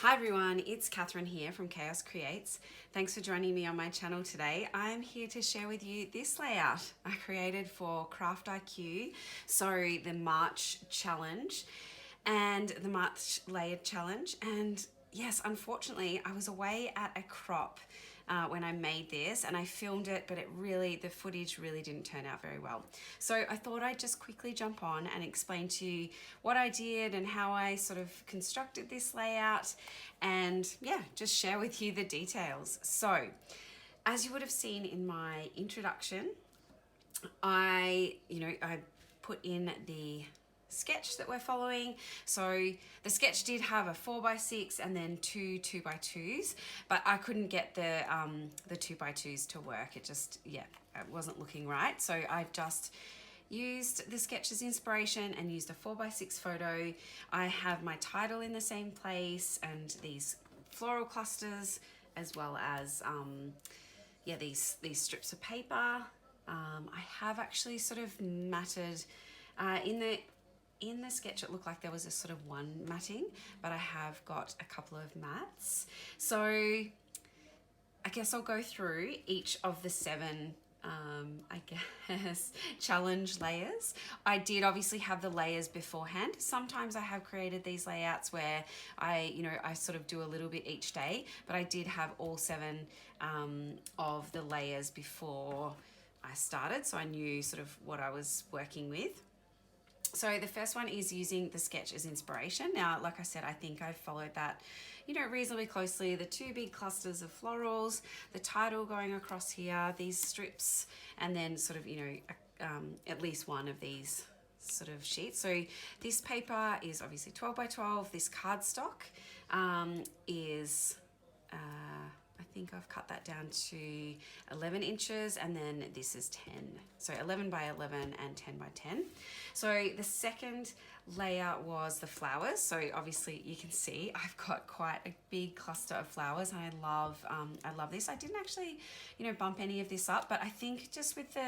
Hi everyone, it's Katherine here from Chaos Creates. Thanks for joining me on my channel today. I'm here to share with you this layout I created for Craft IQ, so the March challenge and the March layered challenge. And yes, unfortunately, I was away at a crop when I made this and I filmed it, but the footage really didn't turn out very well. So I thought I'd just quickly jump on and explain to you what I did and how I sort of constructed this layout and yeah, just share with you the details. So as you would have seen in my introduction, I put in the sketch that we're following. So the sketch did have a 4x6 and then two 2x2s, but I couldn't get the 2x2s to work. It wasn't looking right. So I just used the sketch as inspiration and used a 4x6 photo. I have my title in the same place and these floral clusters, as well as these strips of paper. I have actually sort of matted in the sketch. It looked like there was a sort of one matting, but I have got a couple of mats. So I guess I'll go through each of the 7 challenge layers. I did obviously have the layers beforehand. Sometimes I have created these layouts where I sort of do a little bit each day, but I did have all 7 of the layers before I started, so I knew sort of what I was working with. So the first one is using the sketch as inspiration. Now, like I said, I think I followed that, reasonably closely. The 2 big clusters of florals, the title going across here, these strips, and then sort of, at least one of these sort of sheets. So this paper is obviously 12 by 12. This cardstock is, I think I've cut that down to 11 inches, and then this is 10. So 11 by 11 and 10 by 10. So the second layer was the flowers. So obviously you can see I've got quite a big cluster of flowers, and I love this. I didn't actually, bump any of this up, but I think just with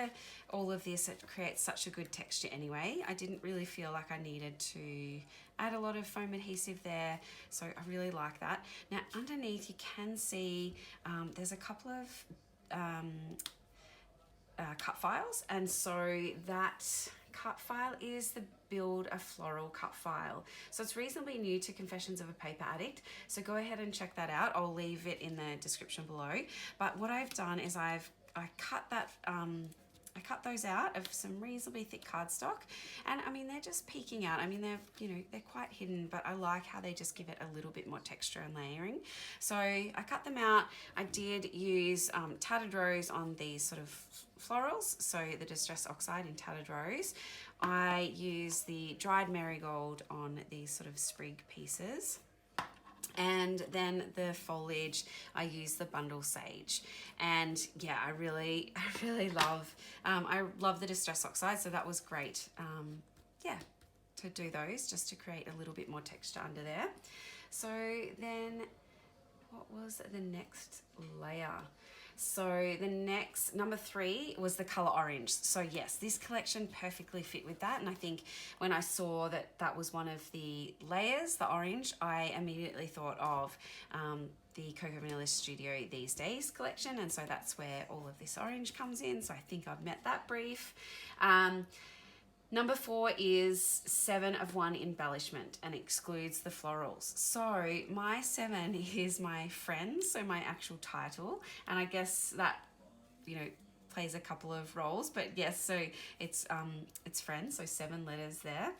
all of this, it creates such a good texture anyway. I didn't really feel like I needed to add a lot of foam adhesive there, so I really like that. Now underneath you can see there's a couple of cut files, and so that cut file is the Build a Floral cut file. So it's reasonably new to Confessions of a Paper Addict, so go ahead and check that out. I'll leave it in the description below. But what I've done is I cut those out of some reasonably thick cardstock, and I mean they're just peeking out. I mean they're quite hidden, but I like how they just give it a little bit more texture and layering. So I cut them out. I did use tattered rose on these sort of florals, so the Distress Oxide in tattered rose. I use the dried marigold on these sort of sprig pieces. And then the foliage, I use the bundle sage. And yeah, I really love, I love the Distress Oxide, so that was great. To do those, just to create a little bit more texture under there. So then, what was the next layer? So the next, number 3, was the color orange. So yes, this collection perfectly fit with that. And I think when I saw that that was one of the layers, the orange, I immediately thought of the Coco Vanilla Studio These Days collection. And so that's where all of this orange comes in. So I think I've met that brief. Number 4 is 7 of 1 embellishment and excludes the florals. So my 7 is my friends, so my actual title, and I guess that plays a couple of roles, but yes, so it's friends, so 7 letters there.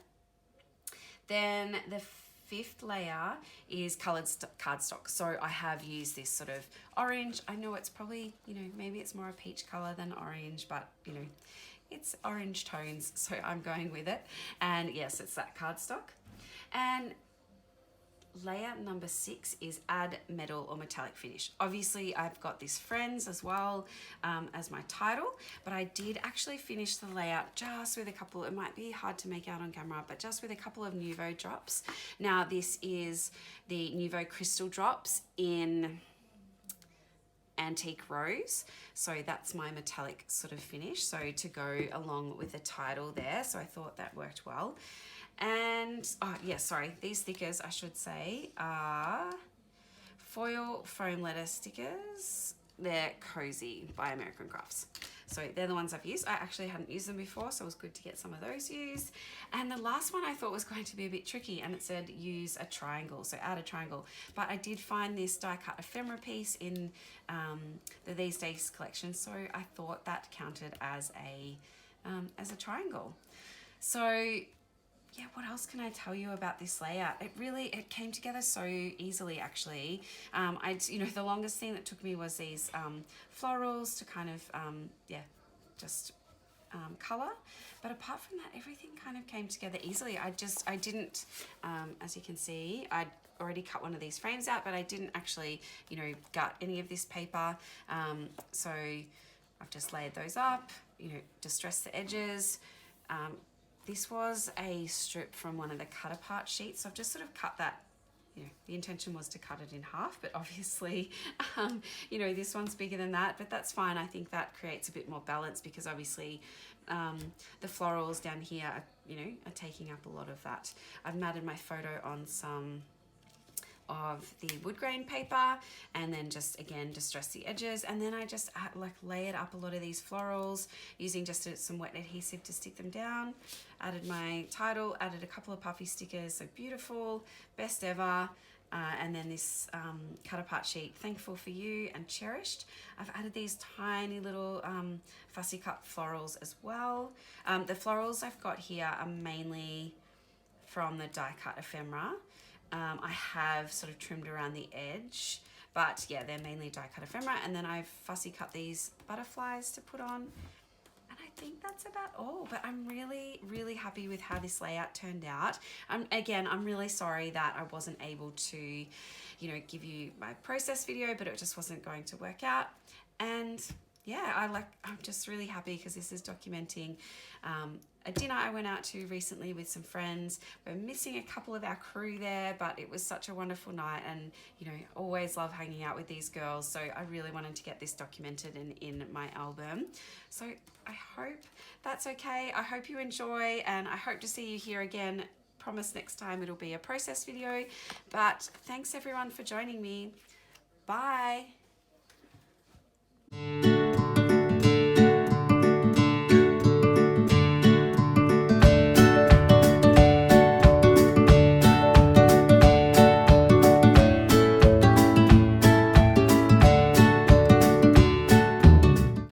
Then the 5th layer is colored cardstock. So I have used this sort of orange. I know it's probably maybe it's more a peach color than orange, but it's orange tones, so I'm going with it. And yes, it's that cardstock. And layer number 6 is add metal or metallic finish. Obviously I've got this friends as well as my title, but I did actually finish the layout just with a couple, it might be hard to make out on camera, but just with a couple of Nuvo drops. Now this is the Nuvo crystal drops in Antique Rose, so that's my metallic sort of finish, so to go along with the title there, so I thought that worked well. And these stickers, I should say, are foil foam letter stickers. They're Cozy by American Crafts. So they're the ones I've used. I actually hadn't used them before, so it was good to get some of those used. And the last one I thought was going to be a bit tricky, and it said use a triangle, so add a triangle. But I did find this die cut ephemera piece in the These Days collection, so I thought that counted as a triangle. So yeah, what else can I tell you about this layout? It came together so easily, actually. The longest thing that took me was these florals to kind of, color. But apart from that, everything kind of came together easily. I didn't, as you can see, I'd already cut one of these frames out, but I didn't actually, gut any of this paper. So I've just layered those up, distressed the edges. This was a strip from one of the cut apart sheets. So I've just sort of cut that, the intention was to cut it in half, but obviously, this one's bigger than that, but that's fine. I think that creates a bit more balance because obviously the florals down here are taking up a lot of that. I've matted my photo on some of the wood grain paper and then just again distress the edges, and then I just layered up a lot of these florals using just some wet adhesive to stick them down. Added my title, added a couple of puffy stickers, so beautiful, best ever, and then this cut apart sheet, thankful for you and cherished. I've added these tiny little fussy cut florals as well. The florals I've got here are mainly from the die cut ephemera. I have sort of trimmed around the edge, but yeah, they're mainly die cut ephemera, and then I've fussy cut these butterflies to put on, and I think that's about all. But I'm really, really happy with how this layout turned out. Again, I'm really sorry that I wasn't able to, give you my process video, but it just wasn't going to work out. And yeah, I'm just really happy because this is documenting a dinner I went out to recently with some friends. We're missing a couple of our crew there, but it was such a wonderful night, and always love hanging out with these girls. So I really wanted to get this documented in my album. So I hope that's okay. I hope you enjoy, and I hope to see you here again. Promise next time it'll be a process video. But thanks everyone for joining me. Bye.